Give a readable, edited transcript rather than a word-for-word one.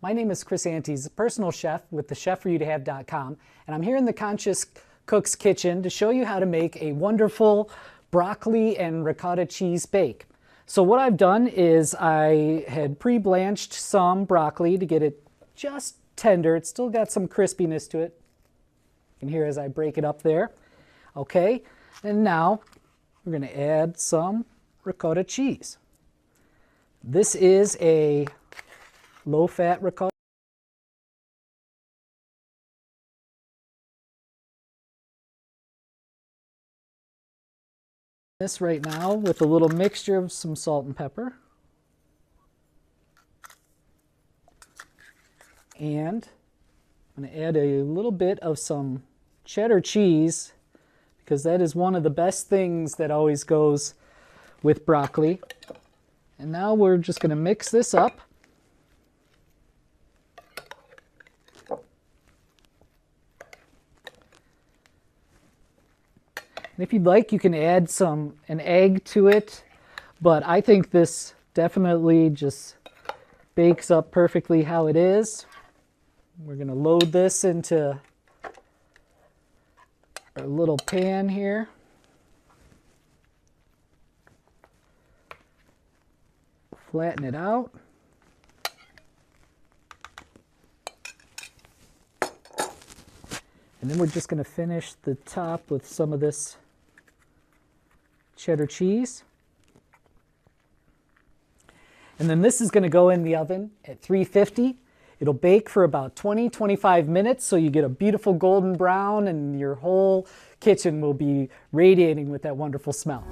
My name is Chris Antes, personal chef with thechefforyoutohave.com, and I'm here in the Conscious Cook's kitchen to show you how to make a wonderful broccoli and ricotta cheese bake. So what I've done is I had pre-blanched some broccoli to get it just tender. It's still got some crispiness to it. You can hear as I break it up there. Okay, and now we're going to add some ricotta cheese. This is a low-fat ricotta. This right now with a little mixture of some salt and pepper. And I'm going to add a little bit of some cheddar cheese because that is one of the best things that always goes with broccoli. And now we're just going to mix this up. And if you'd like, you can add an egg to it, but I think this definitely just bakes up perfectly how it is. We're going to load this into our little pan here. Flatten it out. And then we're just going to finish the top with some of this cheddar cheese. And then this is going to go in the oven at 350. It'll bake for about 20-25 minutes so you get a beautiful golden brown and your whole kitchen will be radiating with that wonderful smell.